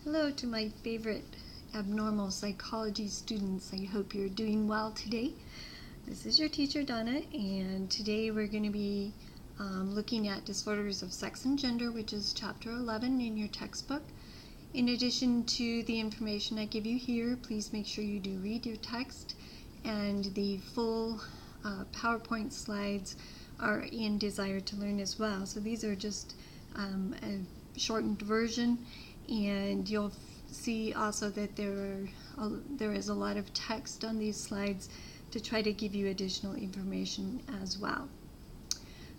Hello to my favorite abnormal psychology students. I hope you're doing well today. This is your teacher Donna, and today we're going to be looking at disorders of sex and gender, which is chapter 11 in your textbook. In addition to the information I give you here, please make sure you do read your text, and the full PowerPoint slides are in Desire to Learn as well. So these are just a shortened version, and you'll see also that there is a lot of text on these slides to try to give you additional information as well.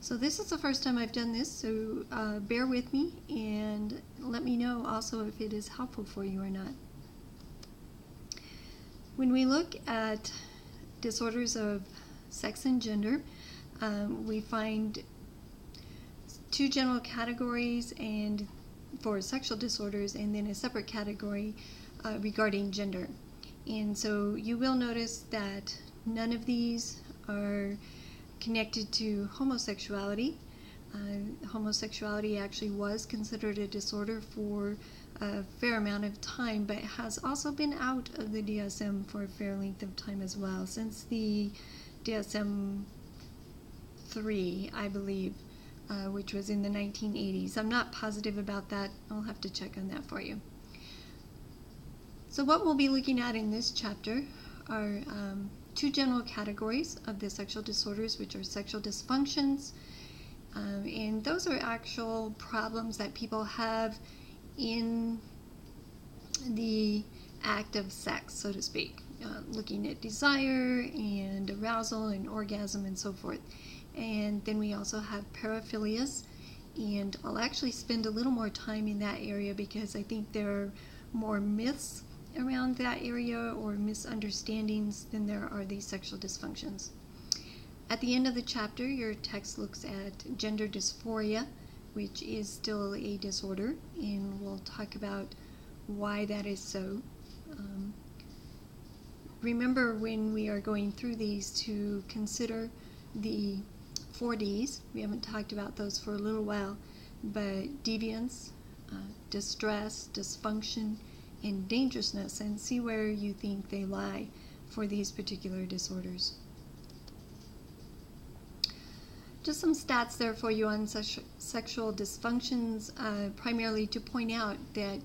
So this is the first time I've done this, so bear with me and let me know also if it is helpful for you or not. When we look at disorders of sex and gender, we find two general categories and for sexual disorders, and then a separate category regarding gender. And so you will notice that none of these are connected to homosexuality. Homosexuality actually was considered a disorder for a fair amount of time, but has also been out of the DSM for a fair length of time as well, since the DSM-3, I believe, which was in the 1980s. I'm not positive about that. I'll have to check on that for you. So what we'll be looking at in this chapter are two general categories of the sexual disorders, which are sexual dysfunctions, and those are actual problems that people have in the act of sex, so to speak, looking at desire and arousal and orgasm and so forth. And then we also have paraphilias, and I'll actually spend a little more time in that area because I think there are more myths around that area or misunderstandings than there are these sexual dysfunctions. At the end of the chapter, your text looks at gender dysphoria, which is still a disorder, and we'll talk about why that is so. Remember when we are going through these to consider the 4Ds. We haven't talked about those for a little while, but deviance, distress, dysfunction, and dangerousness, and see where you think they lie for these particular disorders. Just some stats there for you on sexual dysfunctions, primarily to point out that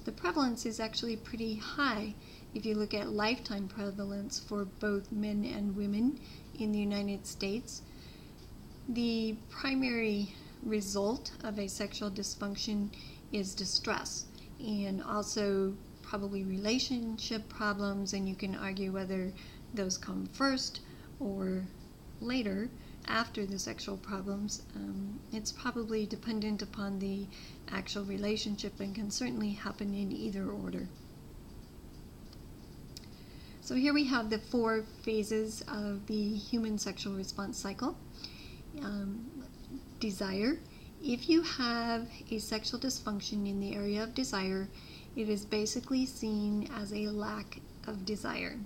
the prevalence is actually pretty high if you look at lifetime prevalence for both men and women in the United States. The primary result of a sexual dysfunction is distress, and also probably relationship problems, and you can argue whether those come first or later after the sexual problems. It's probably dependent upon the actual relationship and can certainly happen in either order. So here we have the 4 phases of the human sexual response cycle. Desire. If you have a sexual dysfunction in the area of desire, it is basically seen as a lack of desire.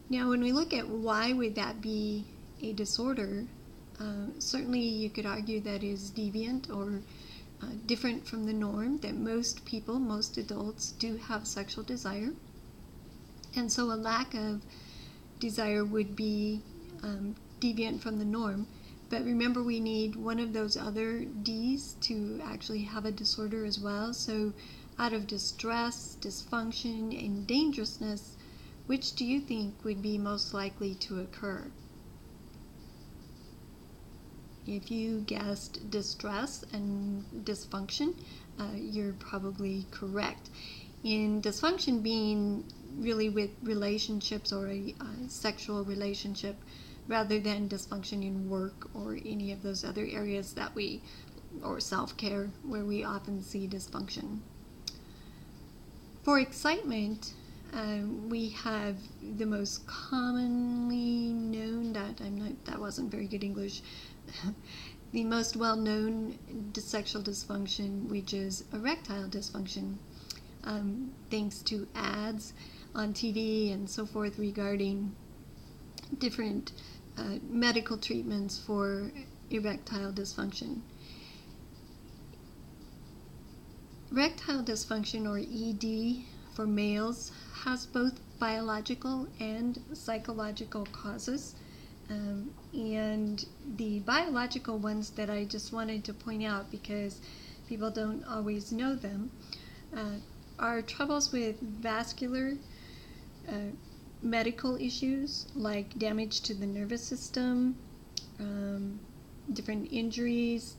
Now, when we look at why would that be a disorder, certainly you could argue that is deviant or different from the norm, that most people, most adults do have sexual desire. And so a lack of desire would be deviant from the norm. But remember, we need one of those other D's to actually have a disorder as well. So out of distress, dysfunction, and dangerousness, which do you think would be most likely to occur? If you guessed distress and dysfunction, you're probably correct. In dysfunction being really with relationships or a sexual relationship, rather than dysfunction in work or any of those other areas that or self-care, where we often see dysfunction. For excitement, we have the most commonly known, that wasn't very good English, the most well-known sexual dysfunction, which is erectile dysfunction, thanks to ads on TV and so forth regarding different medical treatments for erectile dysfunction. Erectile dysfunction, or ED for males, has both biological and psychological causes. And the biological ones that I just wanted to point out, because people don't always know them, are troubles with vascular medical issues like damage to the nervous system, different injuries,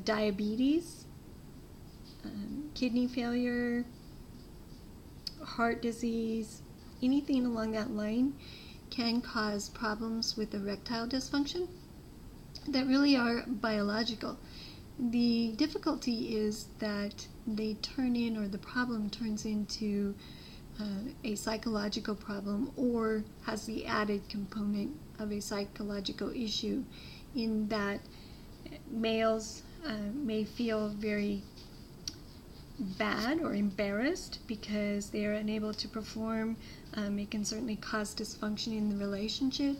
diabetes, kidney failure, heart disease, anything along that line can cause problems with erectile dysfunction that really are biological. The difficulty is that they turn in, or the problem turns into a psychological problem, or has the added component of a psychological issue, in that males may feel very bad or embarrassed because they are unable to perform. It can certainly cause dysfunction in the relationship.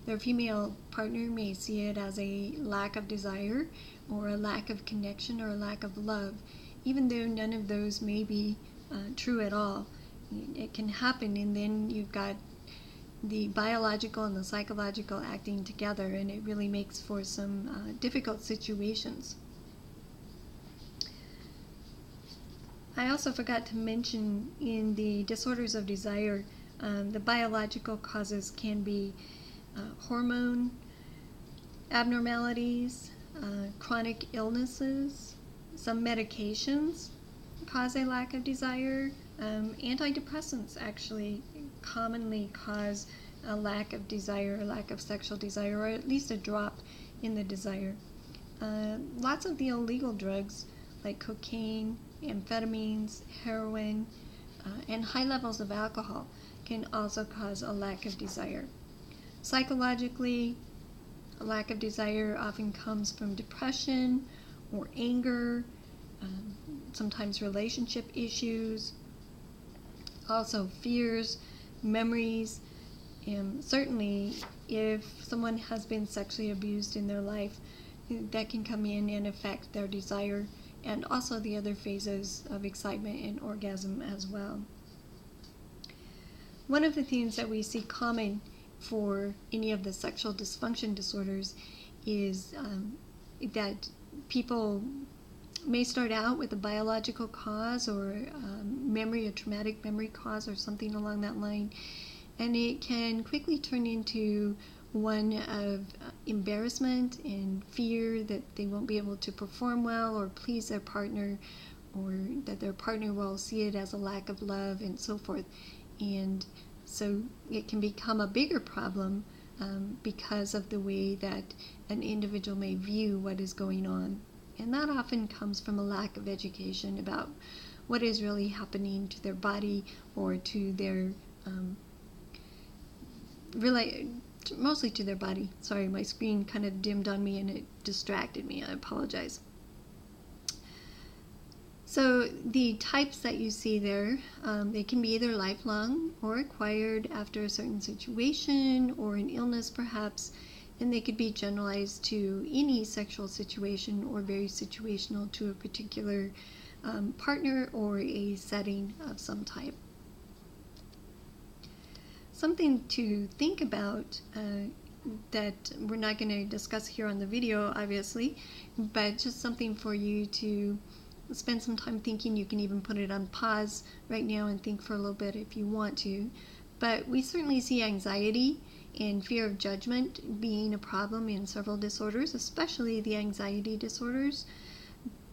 Their female partner may see it as a lack of desire, or a lack of connection, or a lack of love, even though none of those may be true at all. It can happen, and then you've got the biological and the psychological acting together, and it really makes for some difficult situations. I also forgot to mention, in the disorders of desire, the biological causes can be hormone abnormalities, chronic illnesses, some medications cause a lack of desire. Antidepressants actually commonly cause a lack of desire, a lack of sexual desire, or at least a drop in the desire. Lots of the illegal drugs like cocaine, amphetamines, heroin, and high levels of alcohol can also cause a lack of desire. Psychologically, a lack of desire often comes from depression or anger, sometimes relationship issues, also fears, memories, and certainly if someone has been sexually abused in their life, that can come in and affect their desire, and also the other phases of excitement and orgasm as well. One of the things that we see common for any of the sexual dysfunction disorders is that people may start out with a biological cause, or a traumatic memory cause, or something along that line, and it can quickly turn into one of embarrassment and fear that they won't be able to perform well or please their partner, or that their partner will see it as a lack of love, and so forth. And so it can become a bigger problem because of the way that an individual may view what is going on. And that often comes from a lack of education about what is really happening to their body, or to their mostly to their body. Sorry, my screen kind of dimmed on me and it distracted me. I apologize. So the types that you see there, they can be either lifelong or acquired after a certain situation or an illness perhaps, and they could be generalized to any sexual situation, or very situational to a particular partner or a setting of some type. Something to think about that we're not going to discuss here on the video, obviously, but just something for you to spend some time thinking. You can even put it on pause right now and think for a little bit if you want to. But we certainly see anxiety and fear of judgment being a problem in several disorders, especially the anxiety disorders,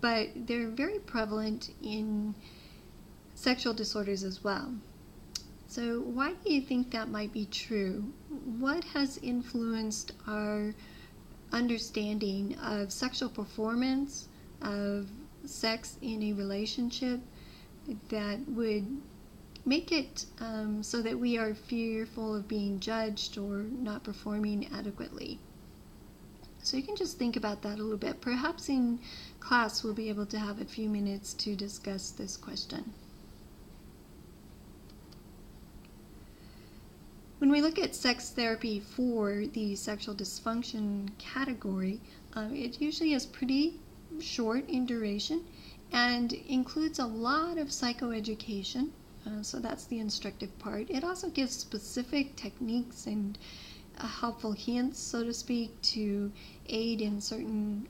but they're very prevalent in sexual disorders as well. So why do you think that might be true? What has influenced our understanding of sexual performance, of sex in a relationship, that would make it so that we are fearful of being judged or not performing adequately? So you can just think about that a little bit. Perhaps in class we'll be able to have a few minutes to discuss this question. When we look at sex therapy for the sexual dysfunction category, it usually is pretty short in duration and includes a lot of psychoeducation. So that's the instructive part. It also gives specific techniques and helpful hints, so to speak, to aid in certain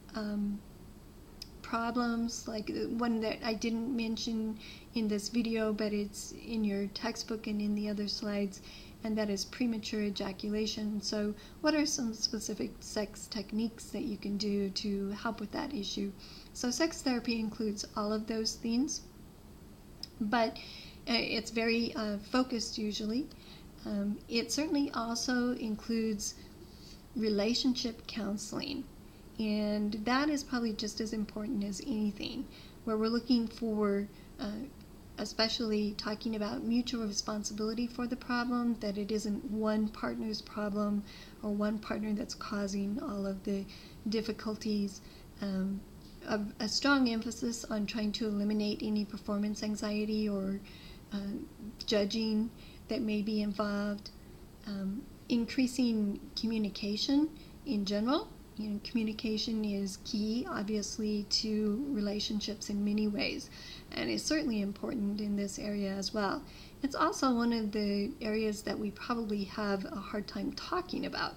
problems, like one that I didn't mention in this video, but it's in your textbook and in the other slides, and that is premature ejaculation. So what are some specific sex techniques that you can do to help with that issue? So sex therapy includes all of those things, but it's very focused usually. It certainly also includes relationship counseling, and that is probably just as important as anything, where we're looking for especially talking about mutual responsibility for the problem, that it isn't one partner's problem or one partner that's causing all of the difficulties. A strong emphasis on trying to eliminate any performance anxiety or judging that may be involved. Increasing communication in general. Communication is key, obviously, to relationships in many ways, and is certainly important in this area as well. It's also one of the areas that we probably have a hard time talking about,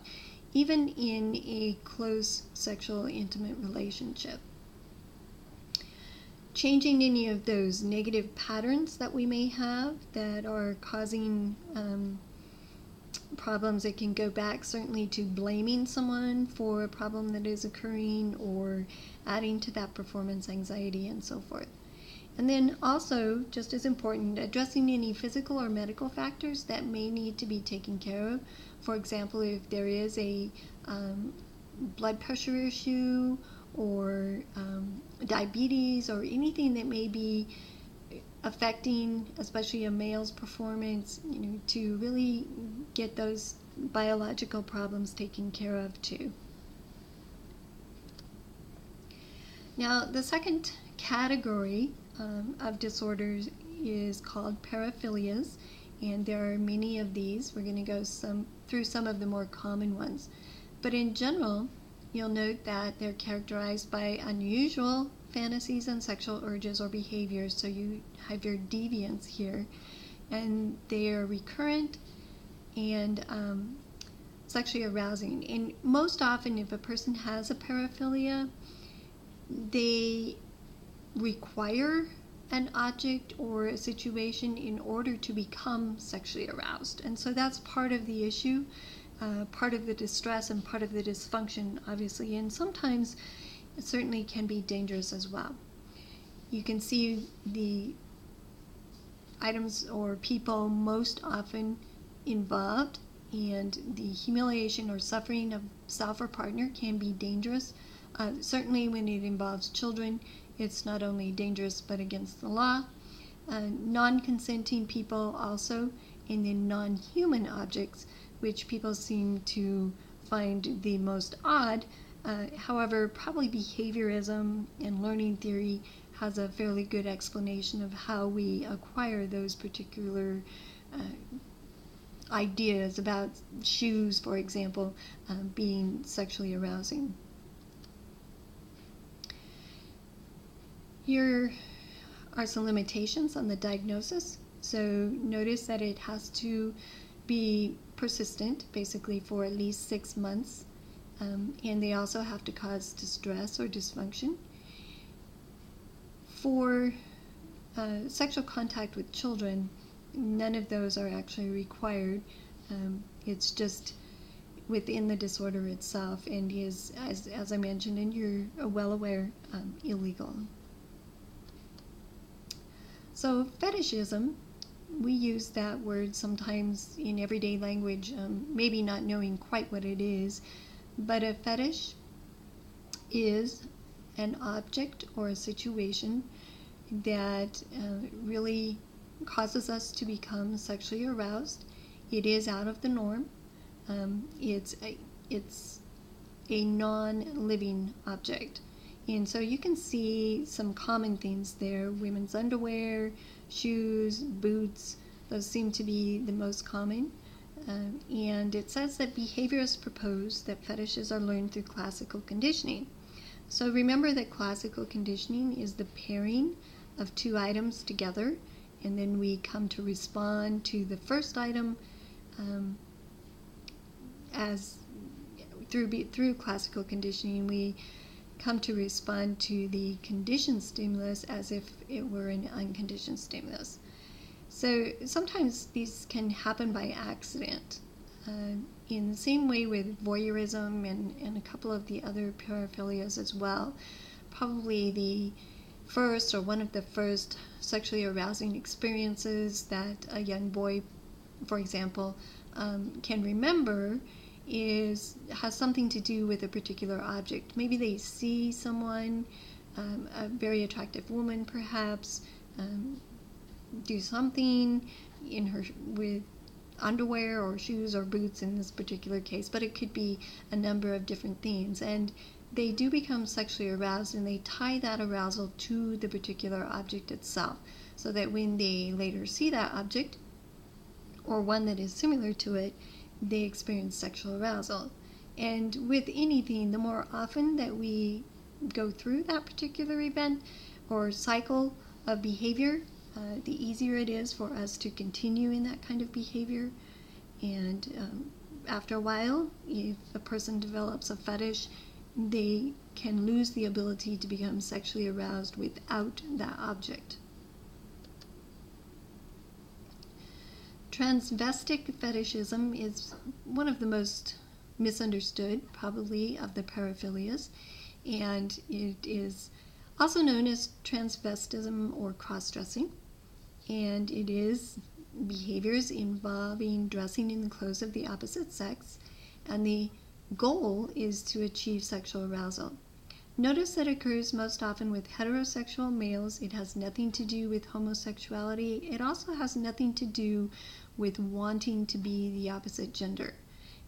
even in a close sexual intimate relationship. Changing any of those negative patterns that we may have that are causing problems. It can go back certainly to blaming someone for a problem that is occurring or adding to that performance anxiety and so forth. And then also, just as important, addressing any physical or medical factors that may need to be taken care of. For example, if there is a blood pressure issue or diabetes or anything that may be affecting especially a male's performance, to really get those biological problems taken care of too. Now, the second category of disorders is called paraphilias, and there are many of these. We're going to go through some of the more common ones. But in general, you'll note that they're characterized by unusual fantasies and sexual urges or behaviors. So you have your deviance here, and they are recurrent and sexually arousing. And most often, if a person has a paraphilia, they require an object or a situation in order to become sexually aroused. And so that's part of the issue, part of the distress and part of the dysfunction, obviously, and sometimes it certainly can be dangerous as well. You can see the items or people most often involved, and the humiliation or suffering of self or partner can be dangerous. Certainly when it involves children, it's not only dangerous but against the law. Non-consenting people also, and then non-human objects, which people seem to find the most odd. However, probably behaviorism and learning theory has a fairly good explanation of how we acquire those particular ideas about shoes, for example, being sexually arousing. Here are some limitations on the diagnosis. So notice that it has to be persistent, basically for at least 6 months, and they also have to cause distress or dysfunction. For sexual contact with children, none of those are actually required. It's just within the disorder itself, and is, as I mentioned, and you're well aware, illegal. So fetishism, we use that word sometimes in everyday language, maybe not knowing quite what it is, but a fetish is an object or a situation that really causes us to become sexually aroused. It is out of the norm. It's a non-living object. And so you can see some common themes there: women's underwear, shoes, boots. Those seem to be the most common. And it says that behaviorists propose that fetishes are learned through classical conditioning. So remember that classical conditioning is the pairing of two items together, and then we come to respond to the first item as through classical conditioning. We come to respond to the conditioned stimulus as if it were an unconditioned stimulus. So sometimes these can happen by accident. In the same way with voyeurism and a couple of the other paraphilias as well. Probably the first or one of the first sexually arousing experiences that a young boy, for example, can remember has something to do with a particular object. Maybe they see someone, a very attractive woman perhaps, do something with underwear or shoes or boots in this particular case, but it could be a number of different things, and they do become sexually aroused, and they tie that arousal to the particular object itself, so that when they later see that object or one that is similar to it, they experience sexual arousal. And with anything, the more often that we go through that particular event or cycle of behavior, the easier it is for us to continue in that kind of behavior. And after a while, if a person develops a fetish, they can lose the ability to become sexually aroused without that object. Transvestic fetishism is one of the most misunderstood, probably, of the paraphilias, and it is also known as transvestism or cross-dressing, and it is behaviors involving dressing in the clothes of the opposite sex, and the goal is to achieve sexual arousal. Notice that it occurs most often with heterosexual males. It has nothing to do with homosexuality. It also has nothing to do with wanting to be the opposite gender.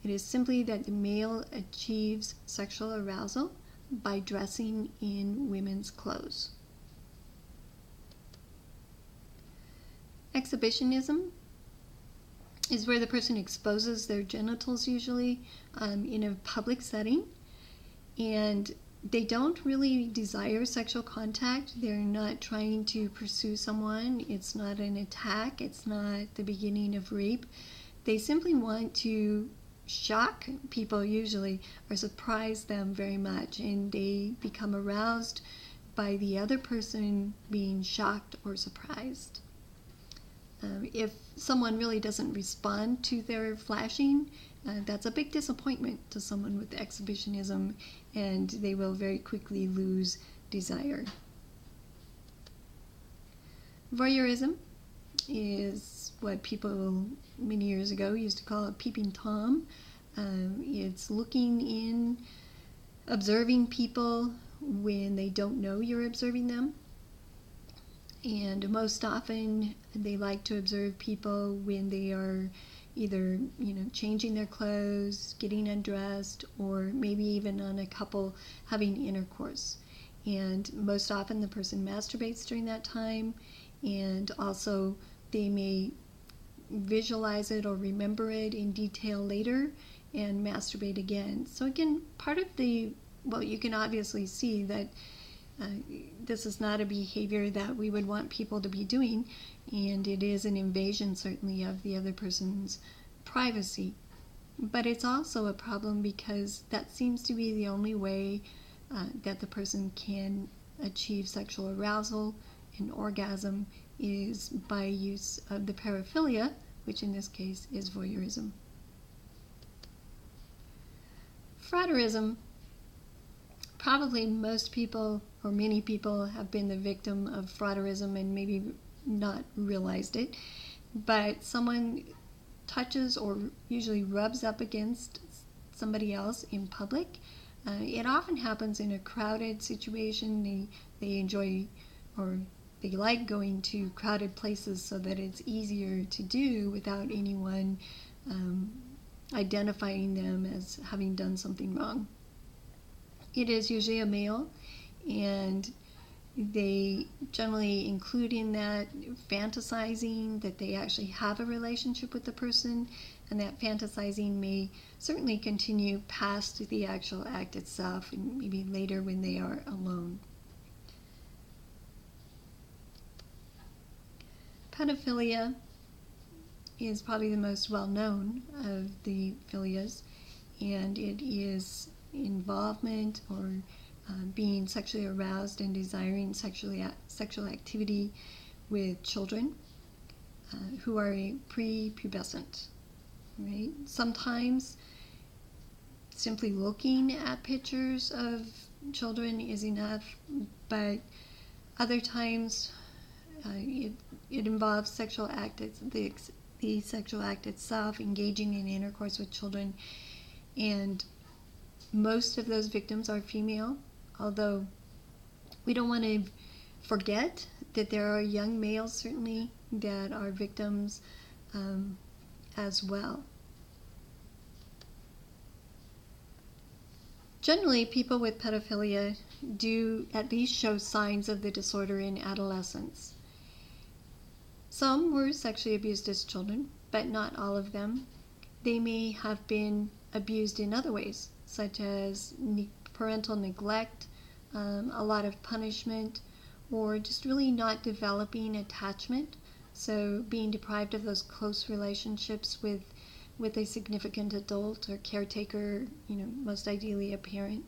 It is simply that the male achieves sexual arousal by dressing in women's clothes. Exhibitionism is where the person exposes their genitals, usually in a public setting, and they don't really desire sexual contact. They're not trying to pursue someone. It's not an attack. It's not the beginning of rape. They simply want to shock people, usually, or surprise them very much, and they become aroused by the other person being shocked or surprised. If someone really doesn't respond to their flashing, that's a big disappointment to someone with exhibitionism, and they will very quickly lose desire. Voyeurism is what people many years ago used to call a peeping Tom. It's looking in, observing people when they don't know you're observing them. And most often they like to observe people when they are either changing their clothes, getting undressed, or maybe even on a couple having intercourse. And most often the person masturbates during that time, and also they may visualize it or remember it in detail later and masturbate again. So again, part of you can obviously see that this is not a behavior that we would want people to be doing, and it is an invasion, certainly, of the other person's privacy. But it's also a problem because that seems to be the only way that the person can achieve sexual arousal and orgasm, is by use of the paraphilia, which in this case is voyeurism. Frotteurism. Probably most people, or many people, have been the victim of frotteurism and maybe not realized it, but someone touches or usually rubs up against somebody else in public. It often happens in a crowded situation. They enjoy, or they like going to crowded places so that it's easier to do without anyone identifying them as having done something wrong. It is usually a male, and they generally include in that fantasizing that they actually have a relationship with the person. and that fantasizing may certainly continue past the actual act itself, and maybe later when they are alone. Pedophilia is probably the most well-known of the philias, and it is involvement or being sexually aroused and desiring sexual activity with children who are prepubescent. Right? Sometimes simply looking at pictures of children is enough, but other times it involves sexual act, the sexual act itself, engaging in intercourse with children, and most of those victims are female, although we don't want to forget that there are young males certainly that are victims as well. Generally, people with pedophilia do at least show signs of the disorder in adolescence. Some were sexually abused as children, but not all of them. They may have been abused in other ways, such as parental neglect, a lot of punishment, or just really not developing attachment. So being deprived of those close relationships with a significant adult or caretaker, most ideally a parent.